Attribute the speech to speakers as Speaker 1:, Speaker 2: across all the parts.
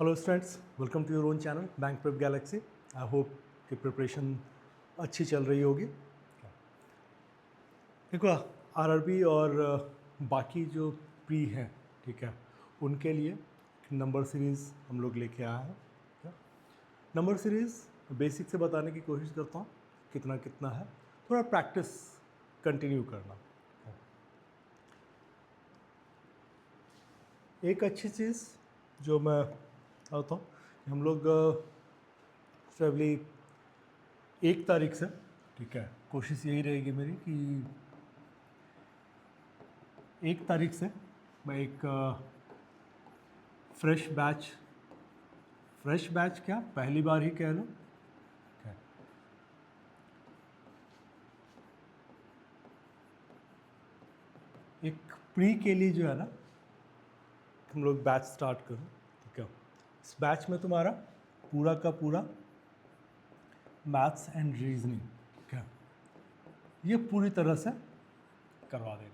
Speaker 1: Hello students, welcome to your own channel bank prep galaxy. I hope कि preparation अच्छी चल रही होगी। देखो, आरआरबी और बाकी जो प्री हैं, ठीक है, उनके लिए नंबर सीरीज़ हम लोग लेके आए हैं। नंबर सीरीज़ बेसिक से बताने की कोशिश करता हूँ, कितना कितना है, थोड़ा प्रैक्टिस कंटिन्यू करना। एक अच्छी चीज़ जो मैं बताता हूँ, हम लोग फेबली 1 तारीख से, ठीक है, कोशिश यही रहेगी मेरी कि 1 तारीख से मैं एक फ्रेश बैच क्या पहली बार ही कह लो, एक प्री के लिए जो है ना, हम लोग बैच स्टार्ट करूँ। ठीक है, इस बैच में तुम्हारा पूरा का पूरा मैथ्स एंड रीजनिंग, ठीक है, ये पूरी तरह से करवा देंगे।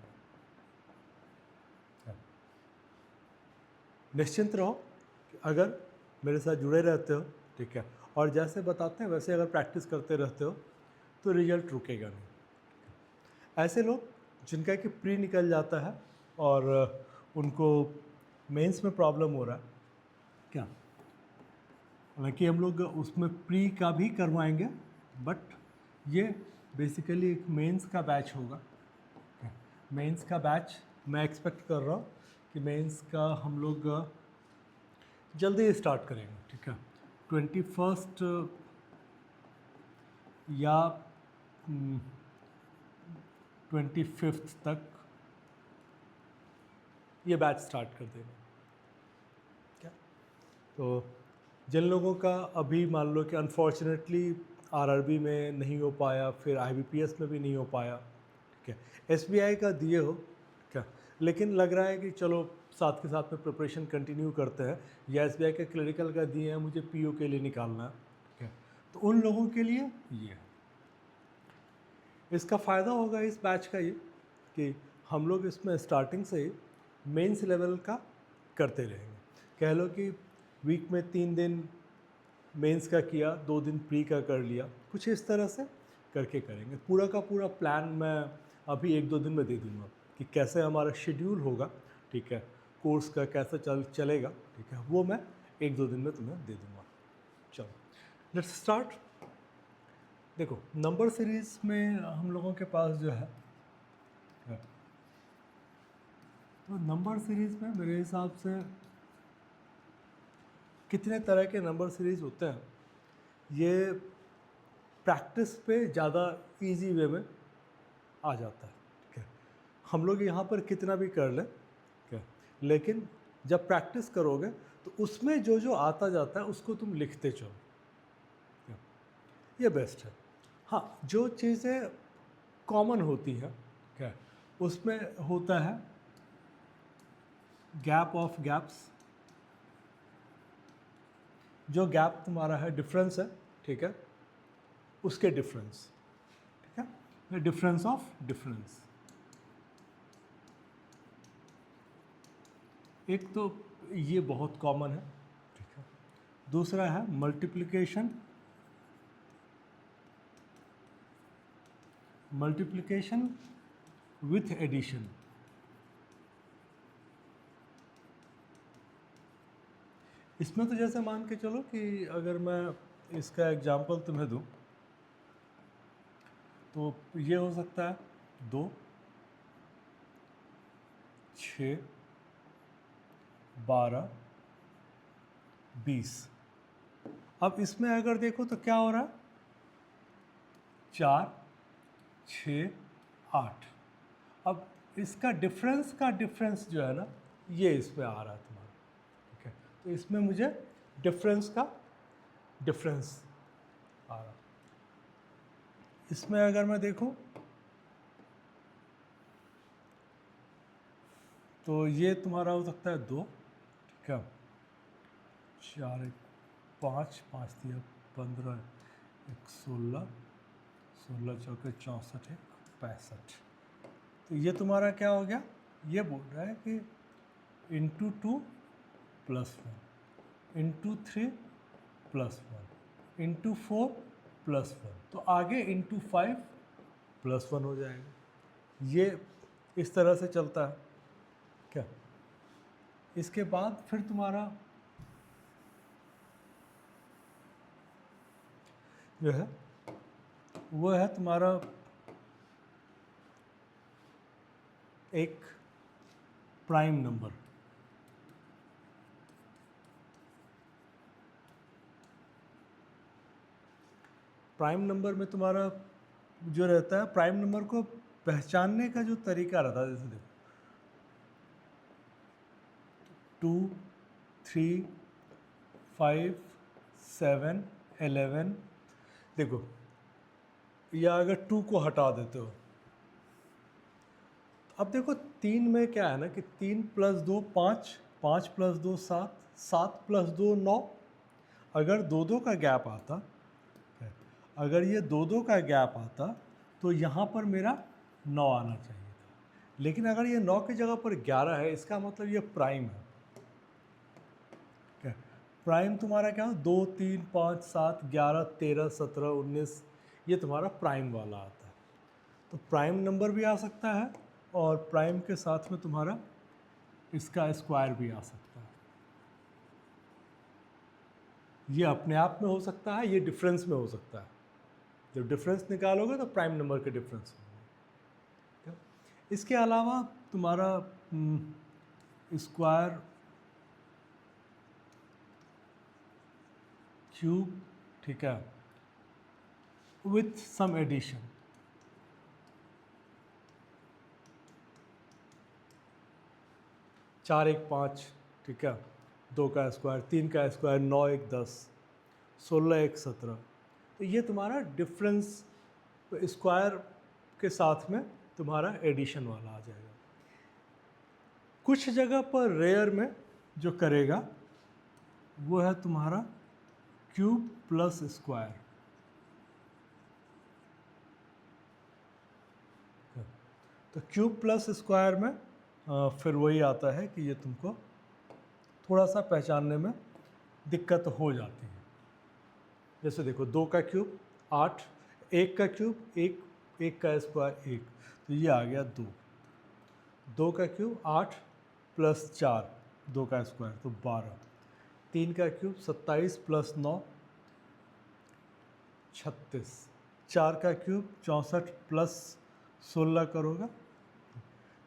Speaker 1: निश्चिंत रहो कि अगर मेरे साथ जुड़े रहते हो, ठीक है, और जैसे बताते हैं वैसे अगर प्रैक्टिस करते रहते हो तो रिजल्ट रुकेगा नहीं। ऐसे लोग जिनका कि प्री निकल जाता है और उनको मेंस में प्रॉब्लम हो रहा है क्या, हालांकि हम लोग उसमें प्री का भी करवाएंगे, बट ये बेसिकली एक मेंस का बैच होगा। मेंस का बैच मैं एक्सपेक्ट कर रहा हूँ कि मेंस का हम लोग जल्दी स्टार्ट करेंगे। ठीक है, 21 या 25 तक ये बैच स्टार्ट कर देंगे। क्या तो जिन लोगों का अभी मान लो कि अनफॉर्चुनेटली आरआरबी में नहीं हो पाया, फिर आईबीपीएस में भी नहीं हो पाया, ठीक है, एसबीआई का दिए हो, ठीक है, लेकिन लग रहा है कि चलो साथ के साथ में प्रिपरेशन कंटिन्यू करते हैं, या एसबीआई का क्लरिकल का दिए हैं, मुझे पीओ के लिए निकालना है, ठीक है, तो उन लोगों के लिए ये है। इसका फ़ायदा होगा इस बैच का ये कि हम लोग इसमें स्टार्टिंग से ही मेंस लेवल का करते रहेंगे। कह लो कि वीक में 3 दिन मेंस का किया, 2 दिन प्री का कर लिया, कुछ इस तरह से करके करेंगे। पूरा का पूरा प्लान मैं अभी 1-2 दिन में दे दूँगा कि कैसे हमारा शेड्यूल होगा, ठीक है, कोर्स का कैसे चलेगा, ठीक है, वो मैं 1-2 दिन में तुम्हें दे दूँगा। चलो लेट्स स्टार्ट। देखो, नंबर सीरीज़ में हम लोगों के पास जो है, तो नंबर सीरीज़ में मेरे हिसाब से कितने तरह के नंबर सीरीज़ होते हैं, ये प्रैक्टिस पे ज़्यादा इजी वे में आ जाता है। ठीक है, हम लोग यहाँ पर कितना भी कर लें, ठीक है, लेकिन जब प्रैक्टिस करोगे तो उसमें जो जो आता जाता है उसको तुम लिखते चलो, ये बेस्ट है। हाँ, जो चीज़ें कॉमन होती हैं, क्या उसमें होता है गैप ऑफ गैप्स, जो गैप तुम्हारा है डिफरेंस है, ठीक है, उसके डिफरेंस, ठीक है, डिफरेंस ऑफ डिफरेंस। एक तो ये बहुत कॉमन है, ठीक है, दूसरा है मल्टीप्लिकेशन विथ एडिशन। इसमें तो जैसे मान के चलो कि अगर मैं इसका एग्जांपल तुम्हें दूं तो ये हो सकता है 2, 6, 12, 20। अब इसमें अगर देखो तो क्या हो रहा है, 4, 6, 8। अब इसका डिफरेंस जो है ना, ये इसमें आ रहा है तुम्हारा, ठीक है, तो इसमें मुझे डिफरेंस आ रहा। इसमें अगर मैं देखूं तो ये तुम्हारा हो सकता है 2, ठीक है, 4, 1, 5, 5 दिया 15, 1, 16, 16 चौके 64, 1, 65। तो ये तुम्हारा क्या हो गया, ये बोल रहा है कि into 2 + 1, into 3 plus 1 into 4 plus 1, तो आगे इंटू 5 प्लस 1 हो जाएगा। ये इस तरह से चलता है क्या। इसके बाद फिर तुम्हारा जो है वो है तुम्हारा एक प्राइम नंबर। प्राइम नंबर में तुम्हारा जो रहता है, प्राइम नंबर को पहचानने का जो तरीका रहता है, जैसे देखो 2, 3, 5, 7, 11, देखो या अगर 2 को हटा देते हो, अब देखो 3 में क्या है ना कि 3 + 2 5, 5 + 2 7, 7 + 2 9। अगर 2-2 का गैप आता, अगर ये 2-2 का गैप आता तो यहाँ पर मेरा 9 आना चाहिए था, लेकिन अगर ये 9 की जगह पर 11 है, इसका मतलब ये प्राइम है। क्या प्राइम तुम्हारा क्या है? 2, 3, 5, 7, 11, 13, 17, 19, ये तुम्हारा प्राइम वाला आता है। तो प्राइम नंबर भी आ सकता है और प्राइम के साथ में तुम्हारा इसका स्क्वायर भी आ सकता है। ये अपने आप में हो सकता है, ये डिफरेंस में हो सकता है। जब डिफरेंस निकालोगे तो प्राइम नंबर के डिफरेंस होंगे। इसके अलावा तुम्हारा स्क्वायर, क्यूब, ठीक है, विथ सम एडिशन। चार एक 5, ठीक है, 2 का स्क्वायर, 3 का स्क्वायर, 9 एक 10, 16 एक 17। तो ये तुम्हारा डिफरेंस स्क्वायर के साथ में तुम्हारा एडिशन वाला आ जाएगा। कुछ जगह पर रेयर में जो करेगा वो है तुम्हारा क्यूब प्लस स्क्वायर। तो क्यूब प्लस स्क्वायर में फिर वही आता है कि ये तुमको थोड़ा सा पहचानने में दिक्कत हो जाती है। जैसे देखो 2 का क्यूब 8, 1 का क्यूब 1, 1 का स्क्वायर 1, तो ये आ गया 2। 2 का क्यूब 8 + 4, 2 का स्क्वायर तो 12। 3 का क्यूब 27 + 9 36। 4 का क्यूब 64 + 16 करोगे।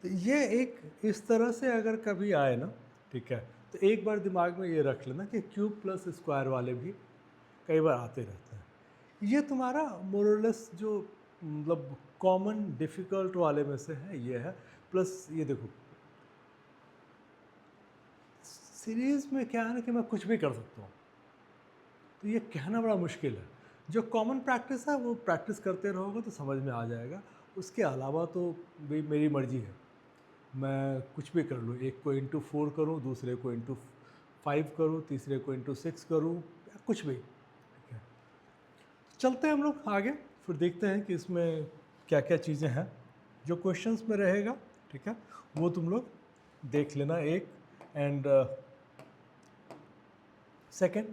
Speaker 1: तो ये एक इस तरह से अगर कभी आए ना, ठीक है, तो एक बार दिमाग में ये रख लेना कि क्यूब प्लस स्क्वायर वाले भी कई बार आते रहते हैं। ये तुम्हारा मोरलेस जो मतलब कॉमन डिफ़िकल्ट वाले में से है, ये है। प्लस ये देखो सीरीज़ में क्या है ना कि मैं कुछ भी कर सकता हूँ, तो ये कहना बड़ा मुश्किल है। जो कॉमन प्रैक्टिस है वो प्रैक्टिस करते रहोगे तो समझ में आ जाएगा। उसके अलावा तो भाई मेरी मर्ज़ी है, मैं कुछ भी कर लूँ। एक को इंटू 4 करूँ, दूसरे को इंटू 5 करूँ, तीसरे को इंटू 6 करूँ, या कुछ भी, ठीक है। चलते हैं हम लोग आगे, फिर देखते हैं कि इसमें क्या क्या चीज़ें हैं। जो क्वेश्चंस में रहेगा, ठीक है, वो तुम लोग देख लेना एक। एंड सेकंड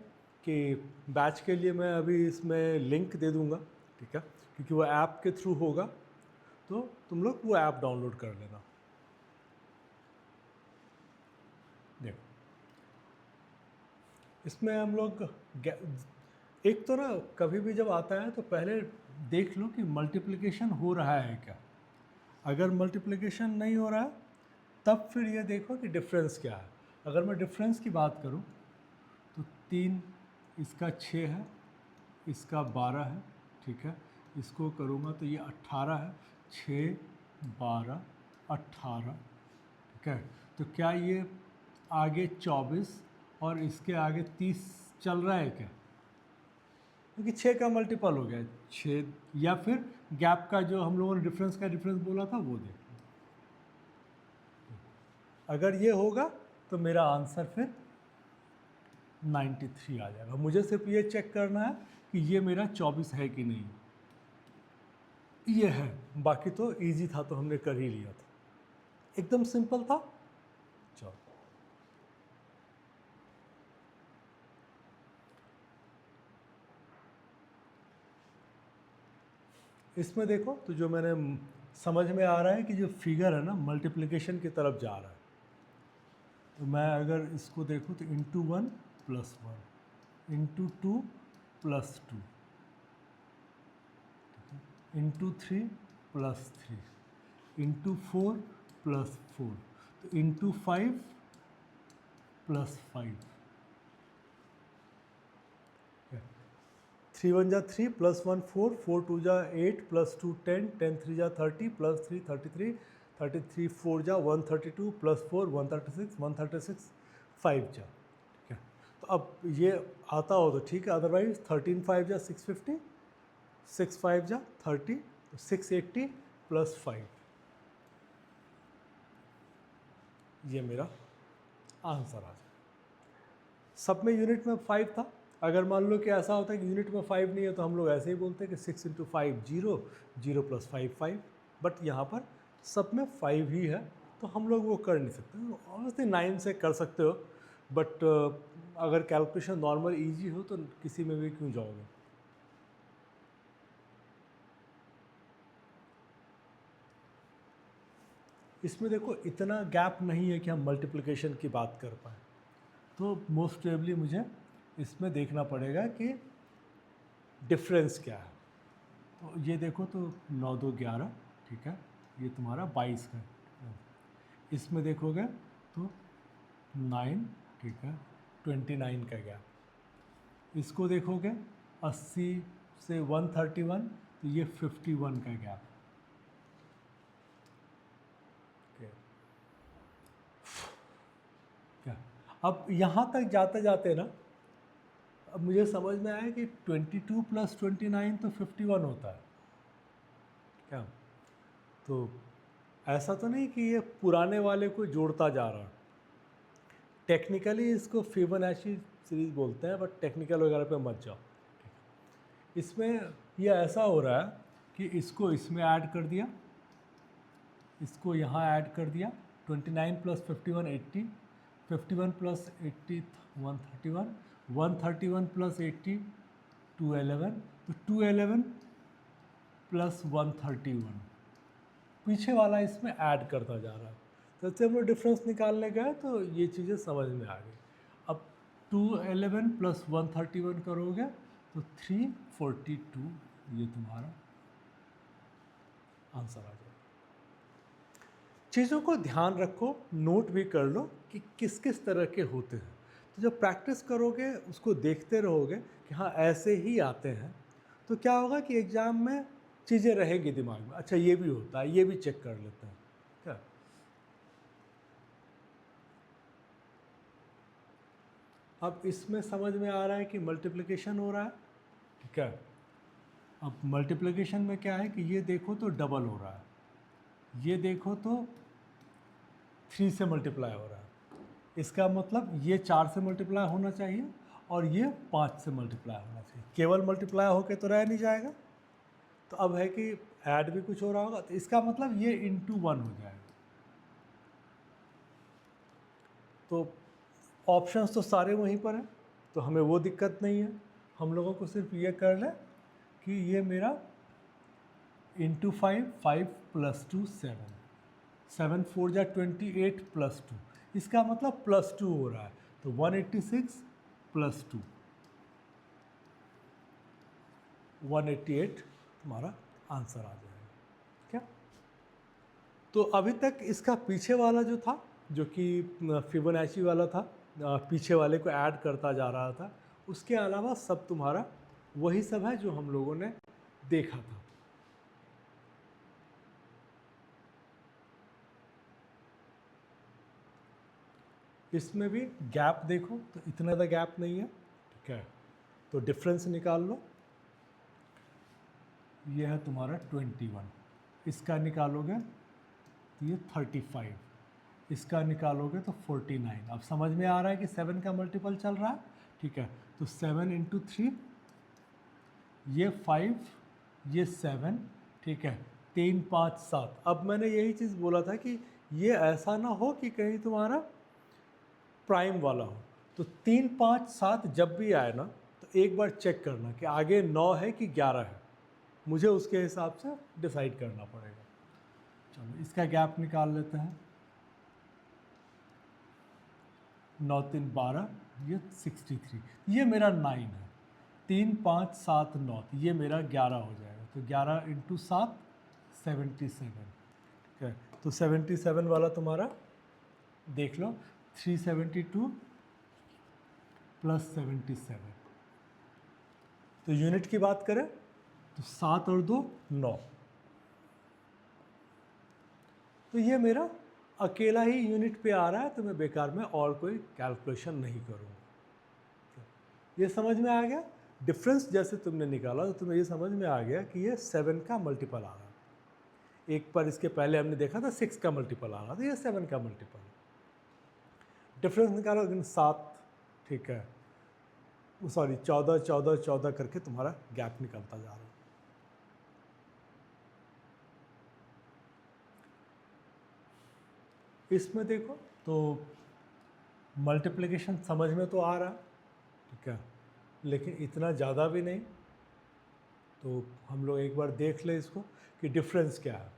Speaker 1: कि बैच के लिए मैं अभी इसमें लिंक दे दूँगा, ठीक है, क्योंकि वो ऐप के थ्रू होगा, तो तुम लोग वो ऐप डाउनलोड कर लेना। देखो इसमें हम लोग एक तो ना कभी भी जब आता है तो पहले देख लो कि मल्टीप्लिकेशन हो रहा है क्या। अगर मल्टीप्लिकेशन नहीं हो रहा है तब फिर ये देखो कि डिफरेंस क्या है। अगर मैं डिफरेंस की बात करूं तो 3 इसका 6 है, इसका 12 है, ठीक है, इसको करूँगा तो ये 18 है। 6, 12, 18, ठीक है। तो क्या ये आगे 24 और इसके आगे 30 चल रहा है क्या? क्योंकि 6 का मल्टीपल हो गया 6, या फिर गैप का जो हम लोगों ने डिफरेंस का डिफरेंस बोला था वो देख लो। अगर ये होगा तो मेरा आंसर फिर 93 आ जाएगा। मुझे सिर्फ ये चेक करना है कि ये मेरा 24 है कि नहीं। ये है, बाकी तो इजी था, तो हमने कर ही लिया था, एकदम सिंपल था। चलो इसमें देखो तो जो मैंने समझ में आ रहा है कि जो फिगर है ना मल्टीप्लिकेशन की तरफ जा रहा है। तो मैं अगर इसको देखूँ तो इंटू 1 + 1, इंटू 2 + 2, इंटू 3 + 3, इंटू 4 + 4, तो इंटू 5 + 5। 3 1 जा 3 + 1 4, 4 2 जा 8 + 2 10, 10 3 जा 30 + 3 33, 33 4 जा 132 + 4 136, 136 5 जा। ठीक है, तो अब ये आता हो तो ठीक है, अदरवाइज 13 5 जा 650, 6 5 जा 30, 680 + 5, ये मेरा आंसर आ जाए। सब में यूनिट में 5 था। अगर मान लो कि ऐसा होता है कि यूनिट में 5 नहीं है तो हम लोग ऐसे ही बोलते हैं कि 6 × 5 0, 0 + 5 5, बट यहाँ पर सब में 5 ही है तो हम लोग वो कर नहीं सकते। ऑब्वियसली 9 से कर सकते हो, बट अगर कैलकुलेशन नॉर्मल ईजी हो तो किसी में भी क्यों जाओगे। इसमें देखो इतना गैप नहीं है कि हम मल्टीप्लिकेशन की बात कर पाए, तो मोस्ट प्रोबेबली मुझे इसमें देखना पड़ेगा कि डिफरेंस क्या है। तो ये देखो तो 9 2 11, ठीक है, ये तुम्हारा 22 का है। इसमें देखोगे तो 9, ठीक है, 29 का गैप। इसको देखोगे 80 से 131, तो ये 51 का गैप। क्या अब यहाँ तक जाते जाते ना, अब मुझे समझ में आया कि 22 + 29 तो 51 होता है। क्या तो ऐसा तो नहीं कि ये पुराने वाले को जोड़ता जा रहा है। टेक्निकली इसको फिबोनाची सीरीज बोलते हैं, बट टेक्निकल वगैरह पे मत जाओ। इसमें ये ऐसा हो रहा है कि इसको इसमें ऐड कर दिया, इसको यहाँ ऐड कर दिया, 29 + 51 80, 51 + 80 131, 131 + 80 211, तो 211 + 131, पीछे वाला इसमें ऐड करता जा रहा है। तो जब हम लोग डिफरेंस निकालने गए तो ये चीज़ें समझ में आ गई। अब 211 + 131 करोगे तो 342, ये तुम्हारा आंसर आ जाएगा। चीज़ों को ध्यान रखो, नोट भी कर लो कि किस किस तरह के होते हैं। तो जब प्रैक्टिस करोगे, उसको देखते रहोगे कि हाँ ऐसे ही आते हैं, तो क्या होगा कि एग्ज़ाम में चीज़ें रहेंगी दिमाग में, अच्छा ये भी होता है, ये भी चेक कर लेते हैं। क्या अब इसमें समझ में आ रहा है कि मल्टीप्लिकेशन हो रहा है, ठीक है। अब मल्टीप्लिकेशन में क्या है कि ये देखो तो डबल हो रहा है, ये देखो तो 3 से मल्टीप्लाई हो रहा है, इसका मतलब ये 4 से मल्टीप्लाई होना चाहिए और ये 5 से मल्टीप्लाई होना चाहिए। केवल मल्टीप्लाई होके तो रह नहीं जाएगा, तो अब है कि ऐड भी कुछ हो रहा होगा, तो इसका मतलब ये × 1 हो जाएगा। तो ऑप्शंस तो सारे वहीं पर हैं, तो हमें वो दिक्कत नहीं है। हम लोगों को सिर्फ ये कर लें कि ये मेरा × 5, 5 + 2 7, 7 4 जा 28 + 2, इसका मतलब +2 हो रहा है, तो 186 + 2, 188 तुम्हारा आंसर आ जाएगा। क्या तो अभी तक इसका पीछे वाला जो था, जो कि फिबोनाची वाला था, पीछे वाले को ऐड करता जा रहा था, उसके अलावा सब तुम्हारा वही सब है जो हम लोगों ने देखा था। इसमें भी गैप देखो तो इतना ज़्यादा गैप नहीं है, ठीक है, तो डिफरेंस निकाल लो। ये है तुम्हारा 21, इसका निकालोगे तो ये 35, इसका निकालोगे तो 49। अब समझ में आ रहा है कि 7 का मल्टीपल चल रहा है, ठीक है, तो 7 × 3, ये 5, ये 7, ठीक है, 3 5 7। अब मैंने यही चीज़ बोला था कि ये ऐसा ना हो कि कहीं तुम्हारा प्राइम वाला हो, तो 3 5 7 जब भी आए ना, तो एक बार चेक करना कि आगे 9 है कि 11 है। मुझे उसके हिसाब से डिसाइड करना पड़ेगा। चलो इसका गैप निकाल लेते हैं। 9 3 12, ये 63, ये मेरा 9 है। 3 5 7 9, ये मेरा 11 हो जाएगा। तो 11 इंटू 7 77, ठीक है। तो 77 वाला तुम्हारा देख लो, 372 प्लस 77। तो यूनिट की बात करें तो 7 और 2 9। तो ये मेरा अकेला ही यूनिट पे आ रहा है, तो मैं बेकार में और कोई कैलकुलेशन नहीं करूँगा। ये समझ में आ गया? डिफरेंस जैसे तुमने निकाला तो तुम्हें ये समझ में आ गया कि ये 7 का मल्टीपल आ रहा है। एक पर इसके पहले हमने देखा था 6 का मल्टीपल आ रहा था, ये 7 का मल्टीपल। डिफरेंस निकालो लेकिन 7, ठीक है, सॉरी 14 14 14 करके तुम्हारा गैप निकलता जा रहा है। इसमें देखो तो मल्टीप्लिकेशन समझ में तो आ रहा है, ठीक है, लेकिन इतना ज़्यादा भी नहीं। तो हम लोग एक बार देख लें इसको कि डिफरेंस क्या है।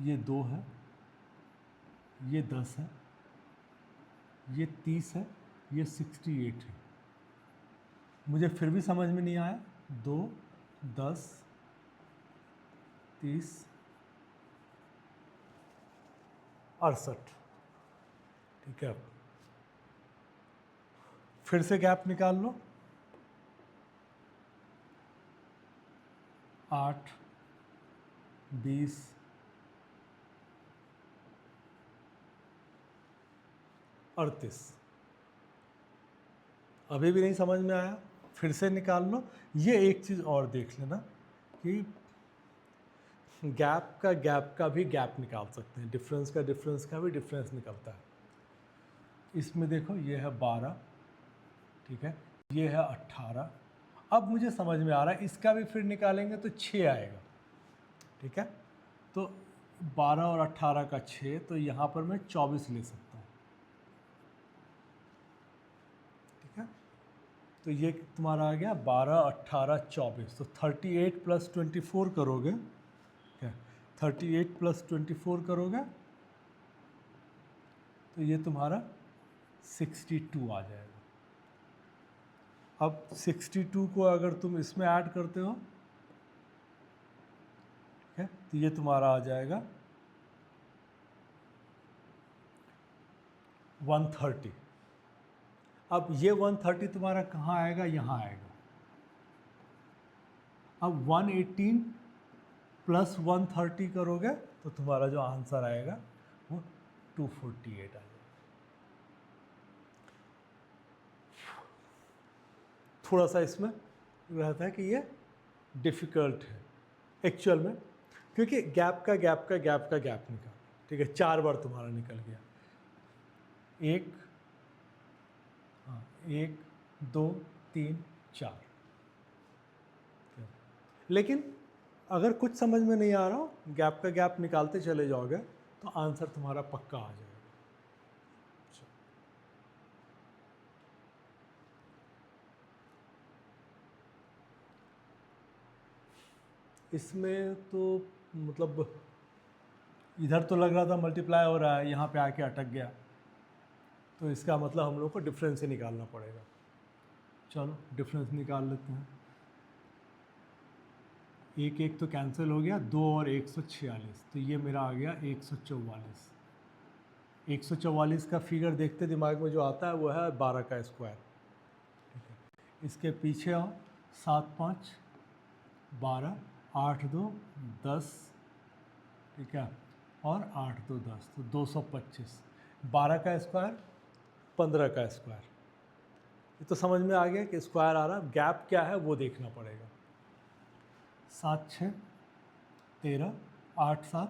Speaker 1: ये 2 है, ये 10 है, ये 30 है, ये 68 है। मुझे फिर भी समझ में नहीं आया। 2 10 30 68, ठीक है। फिर से गैप निकाल लो। 8 20 38। अभी भी नहीं समझ में आया, फिर से निकाल लो। ये एक चीज़ और देख लेना कि गैप का भी गैप निकाल सकते हैं, डिफरेंस का भी डिफरेंस निकलता है। इसमें देखो ये है 12, ठीक है, ये है 18। अब मुझे समझ में आ रहा है, इसका भी फिर निकालेंगे तो 6 आएगा, ठीक है। तो 12 और 18 का 6, तो यहाँ पर मैं 24 ले सकता हूँ, ठीक है। तो ये तुम्हारा आ गया 12 18 24। तो 38 प्लस 24 करोगे, क्या 38 प्लस 24 करोगे तो ये तुम्हारा 62 आ जाएगा। अब 62 को अगर तुम इसमें ऐड करते हो, ठीक है, तो ये तुम्हारा आ जाएगा 130। अब ये 130 तुम्हारा कहाँ आएगा? यहाँ आएगा। अब 118 प्लस 130 करोगे तो तुम्हारा जो आंसर आएगा वो 248 आ जाएगा। थोड़ा सा इसमें रहता है कि ये डिफ़िकल्ट है एक्चुअल में, क्योंकि गैप का गैप निकाल, ठीक है, 4 बार तुम्हारा निकल गया। 1 2 3 4। लेकिन अगर कुछ समझ में नहीं आ रहा हो, गैप का गैप निकालते चले जाओगे तो आंसर तुम्हारा पक्का आ जाएगा। इसमें तो मतलब इधर तो लग रहा था मल्टीप्लाई हो रहा है, यहाँ पे आके अटक गया, तो इसका मतलब हम लोग को डिफरेंस ही निकालना पड़ेगा। चलो डिफरेंस निकाल लेते हैं। 1 1 तो कैंसिल हो गया, 2 और 146, तो ये मेरा आ गया 144। 144 का फिगर देखते दिमाग में जो आता है वो है 12 का स्क्वायर, ठीक है। इसके पीछे आओ, 7 5 12, 8 2 10, ठीक है, और 8 2 10, तो 225। 12 का स्क्वायर 15 का स्क्वायर, ये तो समझ में आ गया कि स्क्वायर आ रहा है। गैप क्या है वो देखना पड़ेगा। 7 6 13, 8 7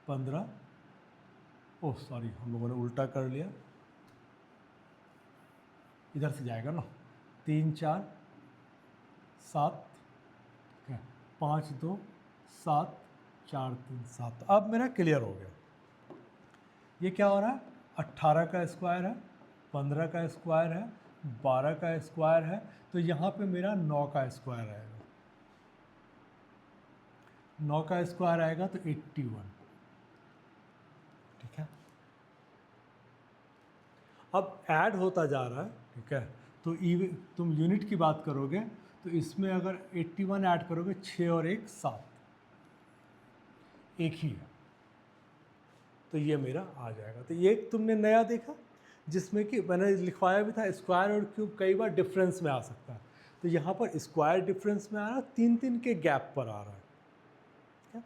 Speaker 1: 15, ओह सॉरी हम लोगों ने उल्टा कर लिया, इधर से जाएगा ना, 3 4 7, 5 2 7 4 3 7। अब मेरा क्लियर हो गया। ये क्या हो रहा है? 18 का स्क्वायर है, 15 का स्क्वायर है, 12 का स्क्वायर है, तो यहाँ पे मेरा 9 का स्क्वायर आएगा। 9 का स्क्वायर आएगा तो 81, ठीक है। अब ऐड होता जा रहा है, ठीक है, तो तुम यूनिट की बात करोगे तो इसमें अगर 81 ऐड करोगे 6 और 1 7, एक ही है, तो ये मेरा आ जाएगा। तो ये तुमने नया देखा जिसमें कि मैंने लिखवाया भी था स्क्वायर और क्यूब कई बार डिफरेंस में आ सकता है, तो यहाँ पर स्क्वायर डिफरेंस में आ रहा है, 3 के गैप पर आ रहा है, ठीक है।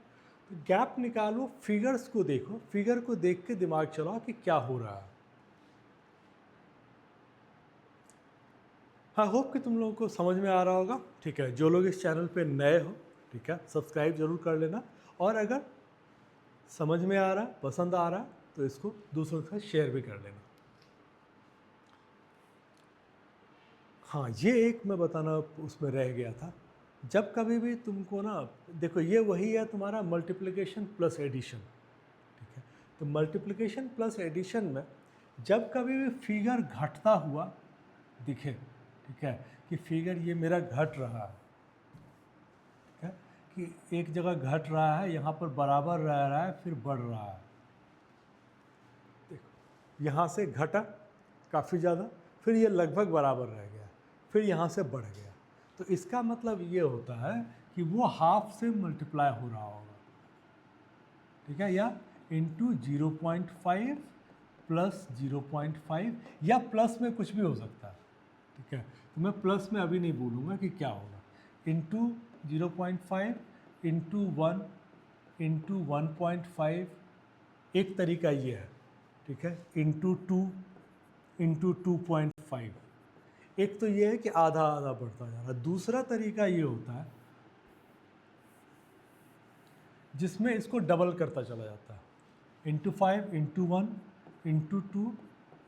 Speaker 1: तो गैप निकालो, फिगर्स को देखो, फिगर को देख के दिमाग चलाओ कि क्या हो रहा है। आई होप कि तुम लोगों को समझ में आ रहा होगा, ठीक है। जो लोग इस चैनल पे नए हो, ठीक है, सब्सक्राइब जरूर कर लेना, और अगर समझ में आ रहा है, पसंद आ रहा है, तो इसको दूसरों के साथ शेयर भी कर लेना। हाँ, ये एक मैं बताना उसमें रह गया था, जब कभी भी तुमको ना, देखो ये वही है तुम्हारा मल्टीप्लिकेशन प्लस एडिशन, ठीक है। तो मल्टीप्लिकेशन प्लस एडिशन में जब कभी भी फिगर घटता हुआ दिखे, ठीक है, कि फिगर ये मेरा घट रहा है, ठीक है, कि एक जगह घट रहा है, यहाँ पर बराबर रह रहा है, फिर बढ़ रहा है, देखो यहाँ से घटा काफ़ी ज़्यादा, फिर ये लगभग बराबर रह गया, फिर यहाँ से बढ़ गया, तो इसका मतलब ये होता है कि वो हाफ से मल्टीप्लाई हो रहा होगा, ठीक है, या इंटू 0.5 प्लस 0.5, या प्लस में कुछ भी हो सकता है, ठीक है। तो मैं प्लस में अभी नहीं बोलूँगा कि क्या होगा, इंटू 0.5 इंटू 1 इंटू 1.5, एक तरीका ये है, ठीक है, इंटू 2 इंटू 2.5, एक तो ये है कि आधा आधा बढ़ता जा रहा है। दूसरा तरीका ये होता है जिसमें इसको डबल करता चला जाता है, into 5 into 1 into 2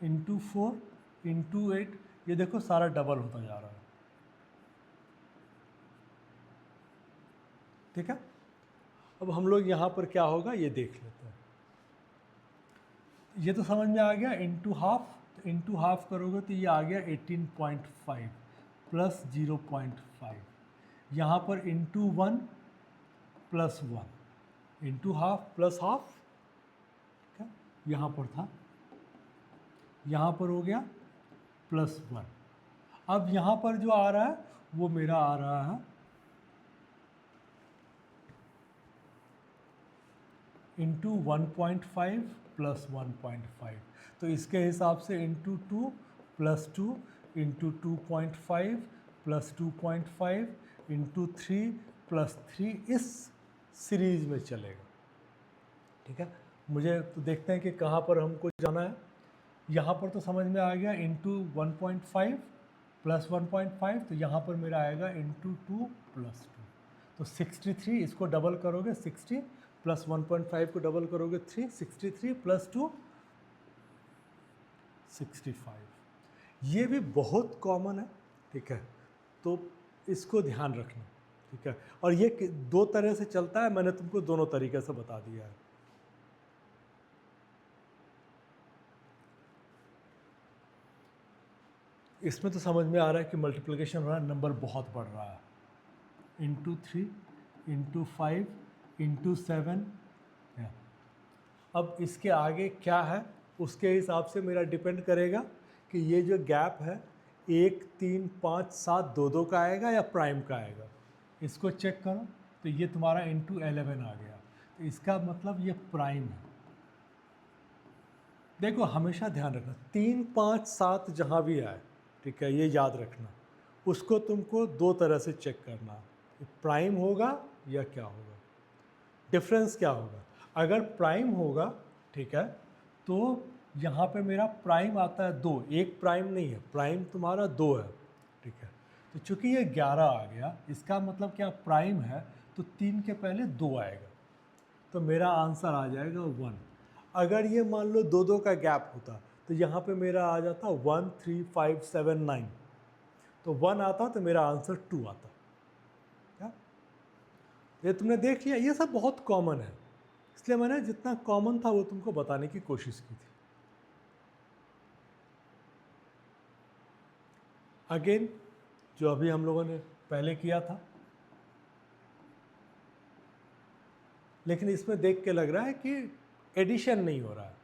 Speaker 1: into 4 into 8, ये देखो सारा डबल होता जा रहा है, ठीक है। अब हम लोग यहाँ पर क्या होगा ये देख लेते हैं। ये तो समझ में आ गया, इंटू हाफ, तो इंटू हाफ करोगे तो ये आ गया 18.5 प्लस 0.5, यहाँ पर into 1 plus 1 into half plus half, ठीक है, यहाँ पर था, यहाँ पर हो गया प्लस 1। अब यहाँ पर जो आ रहा है वो मेरा आ रहा है इंटू 1.5 प्लस 1.5, तो इसके हिसाब से into 2 plus 2 into 2.5 plus 2.5 into 3 plus 3, इस सीरीज में चलेगा, ठीक है। मुझे तो देखते हैं कि कहाँ पर हमको जाना है। यहाँ पर तो समझ में आ गया, इंटू 1.5 प्लस 1.5, तो यहाँ पर मेरा आएगा इंटू 2 प्लस 2, तो 63, इसको डबल करोगे 60 प्लस 1.5 को डबल करोगे 3, 63 प्लस 2 65, ये भी बहुत कॉमन है, ठीक है, तो इसको ध्यान रखना, ठीक है। और ये दो तरह से चलता है, मैंने तुमको दोनों तरीके से बता दिया है। इसमें तो समझ में आ रहा है कि मल्टीप्लिकेशन हो रहा है, नंबर बहुत बढ़ रहा है, इंटू 3 इंटू 5 इंटू 7, अब इसके आगे क्या है उसके हिसाब से मेरा डिपेंड करेगा कि ये जो गैप है 1 3 5 7 2 का आएगा या प्राइम का आएगा। इसको चेक करो, तो ये तुम्हारा इंटू 11 आ गया, तो इसका मतलब ये प्राइम है। देखो हमेशा ध्यान रखना, 3 5 7 जहाँ भी आए, ठीक है, ये याद रखना, उसको तुमको दो तरह से चेक करना, प्राइम होगा या क्या होगा, डिफरेंस क्या होगा। अगर प्राइम होगा, ठीक है, तो यहाँ पे मेरा प्राइम आता है 2, एक प्राइम नहीं है, प्राइम तुम्हारा 2 है, ठीक है। तो चूंकि ये 11 आ गया, इसका मतलब क्या प्राइम है, तो 3 के पहले 2 आएगा, तो मेरा आंसर आ जाएगा 1। अगर ये मान लो 2 का गैप होता तो यहाँ पे मेरा आ जाता 1 3 5 7 9, तो 1 आता तो मेरा आंसर 2 आता। क्या ये तुमने देख लिया, ये सब बहुत कॉमन है, इसलिए मैंने जितना कॉमन था वो तुमको बताने की कोशिश की थी। अगेन जो अभी हम लोगों ने पहले किया था, लेकिन इसमें देख के लग रहा है कि एडिशन नहीं हो रहा है।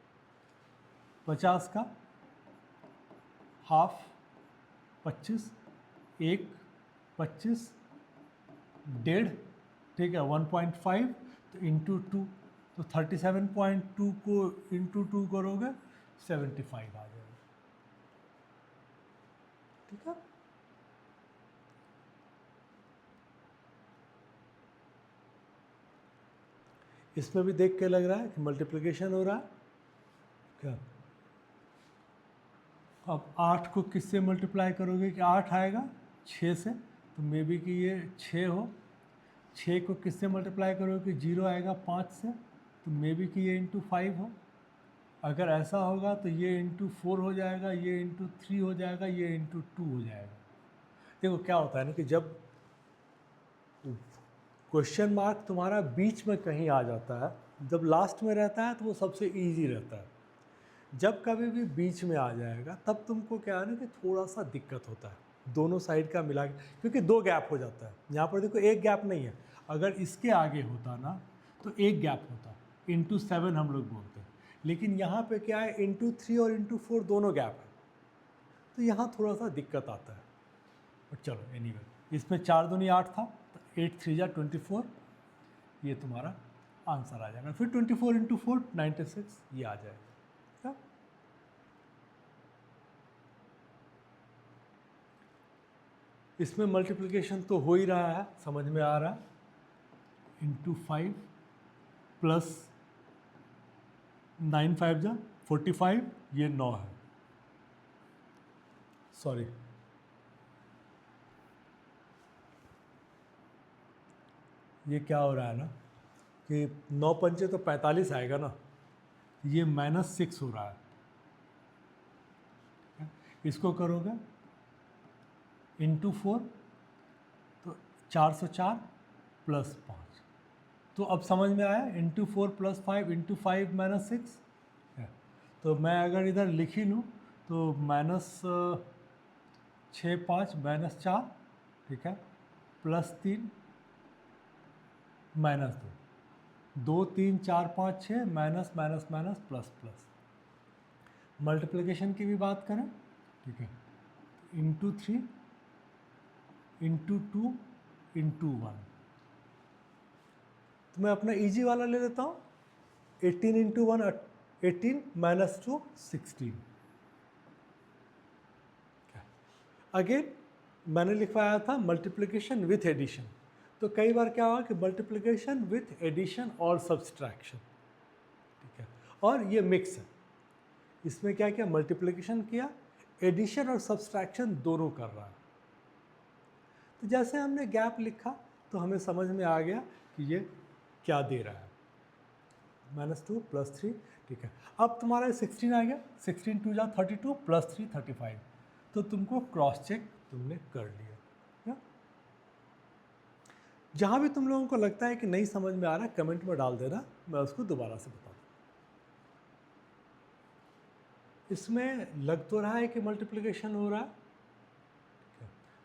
Speaker 1: 50 का हाफ 25, 1 25 डेढ़, ठीक है 1.5 तो इंटू 2, तो 37.2 को इंटू 2 करोगे 75 आ जाएगा। ठीक है, इसमें भी देख के लग रहा है कि मल्टीप्लिकेशन हो रहा है क्या। अब 8 को किससे मल्टीप्लाई करोगे कि 8 आएगा 6 से, तो मे बी कि ये 6 हो। 6 को किससे मल्टीप्लाई करोगे कि 0 आएगा 5 से, तो मे बी कि ये इंटू 5 हो। अगर ऐसा होगा तो ये इंटू 4 हो जाएगा, ये इंटू 3 हो जाएगा, ये इंटू 2 हो जाएगा। देखो क्या होता है ना कि जब क्वेश्चन मार्क तुम्हारा बीच में कहीं आ जाता है, जब लास्ट में रहता है तो वो सबसे ईजी रहता है। जब कभी भी बीच में आ जाएगा तब तुमको क्या है ना कि थोड़ा सा दिक्कत होता है दोनों साइड का मिला के, क्योंकि 2 गैप हो जाता है। यहाँ पर देखो एक गैप नहीं है, अगर इसके आगे होता ना तो एक गैप होता, इंटू 7 हम लोग बोलते हैं, लेकिन यहाँ पे क्या है इंटू 3 और इंटू 4 दोनों गैप है, तो यहाँ थोड़ा सा दिक्कत आता है। बट चलो एनीवे, इसमें 4 दूनी 8 था, तो 8 3 जा 24, ये तुम्हारा आंसर आ जाएगा। फिर 24 इंटू 4 96, ये आ जाएगा। क्या इसमें मल्टीप्लिकेशन तो हो ही रहा है, समझ में आ रहा है। इंटू 5 प्लस 9 5 जा 45, ये 9 है, सॉरी ये क्या हो रहा है ना कि 9 पंचे तो 45 आएगा ना, ये -6 हो रहा है। इसको करोगे इंटू 4 तो 404 प्लस 5, तो अब समझ में आया। इंटू 4 प्लस 5 इंटू 5 -6 है, तो मैं अगर इधर लिख ही लूँ तो -6 5 -4, ठीक है, +3 -2, 2 3 4 5 6 minus minus minus plus plus. Multiplication की भी बात करें, ठीक है, इंटू 3 इंटू 2 इंटू 1, तो मैं अपना इजी वाला ले लेता हूँ। 18 इंटू 1 18 -2 16। अगेन मैंने लिखवाया था मल्टीप्लिकेशन विथ एडिशन, तो कई बार क्या हुआ कि मल्टीप्लिकेशन विथ एडिशन और सब्सट्रैक्शन, ठीक है, और ये मिक्स है। इसमें क्या किया, मल्टीप्लिकेशन किया, एडिशन और सब्सट्रैक्शन दोनों कर रहा है। तो जैसे हमने गैप लिखा तो हमें समझ में आ गया कि ये क्या दे रहा है, -2 + 3, ठीक है। अब तुम्हारा 16 आ गया, 16 2 जा 32 + 3 35, तो तुमको क्रॉस चेक तुमने कर लिया। जहाँ भी तुम लोगों को लगता है कि नहीं समझ में आ रहा, कमेंट में डाल देना, मैं उसको दोबारा से बता दूँ। इसमें लग तो रहा है कि मल्टीप्लिकेशन हो रहा है,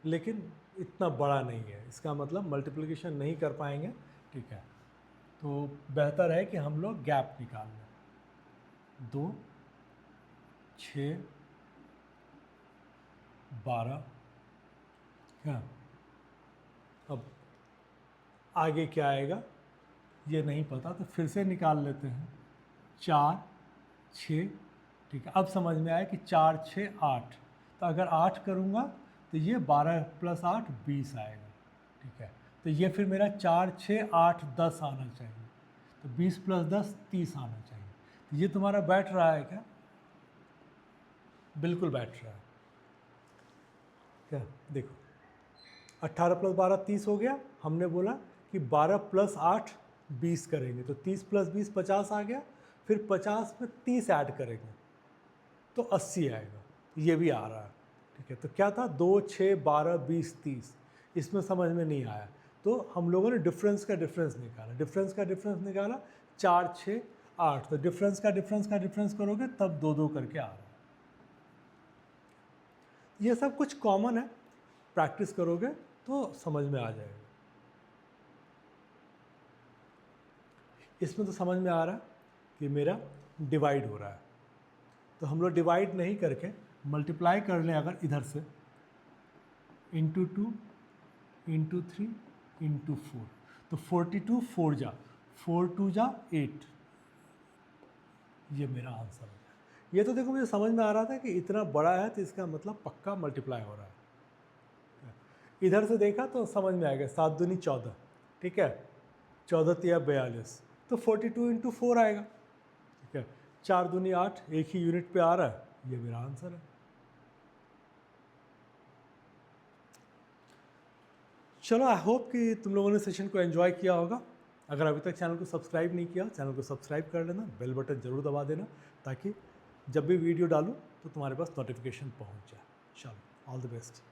Speaker 1: लेकिन इतना बड़ा नहीं है, इसका मतलब मल्टीप्लिकेशन नहीं कर पाएंगे, ठीक है। तो बेहतर है कि हम लोग गैप निकाल लें। 2 6 12, क्या अब आगे क्या आएगा ये नहीं पता, तो फिर से निकाल लेते हैं। 4 6, ठीक है, अब समझ में आया कि 4 6 8, तो अगर 8 करूँगा तो ये 12 + 8 20 आएगा, ठीक है। तो ये फिर मेरा 4 6 8 10 आना चाहिए, तो 20 + 10 30 आना चाहिए। तो ये तुम्हारा बैठ रहा है क्या, बिल्कुल बैठ रहा है। क्या देखो 18 + 12 30 हो गया, हमने बोला कि 12 + 8 20 करेंगे, तो 30 + 20 50 आ गया, फिर 50 में 30 ऐड करेंगे तो 80 आएगा, ये भी आ रहा है, ठीक है। तो क्या था 2 6 12 20 30, इसमें समझ में नहीं आया, तो हम लोगों ने डिफरेंस का डिफरेंस निकाला, डिफरेंस का डिफरेंस निकाला 4 6 8, तो डिफरेंस का डिफरेंस का डिफरेंस करोगे तब 2 2 करके आ रहा है। ये सब कुछ कॉमन है, प्रैक्टिस करोगे तो समझ में आ जाएगा। इसमें तो समझ में आ रहा है कि मेरा डिवाइड हो रहा है, तो हम लोग डिवाइड नहीं करके मल्टीप्लाई कर लें अगर इधर से, इंटू 2 इंटू 3 इंटू 4, तो 42 4 जा 4 2 जा 8, ये मेरा आंसर हो गया। ये तो देखो मुझे समझ में आ रहा था कि इतना बड़ा है तो इसका मतलब पक्का मल्टीप्लाई हो रहा है। इधर से देखा तो समझ में आ गया, 7 दूनी 14, ठीक है, 14 तिया 42, तो 42 इंटू 4 आएगा, ठीक है, 4 दूनी 8, एक ही यूनिट पे आ रहा है, ये मेरा आंसर है। चलो, आई होप कि तुम लोगों ने सेशन को एंजॉय किया होगा। अगर अभी तक चैनल को सब्सक्राइब नहीं किया, चैनल को सब्सक्राइब कर लेना, बेल बटन ज़रूर दबा देना, ताकि जब भी वीडियो डालूँ तो तुम्हारे पास नोटिफिकेशन पहुंच जाए। चलो, ऑल द बेस्ट।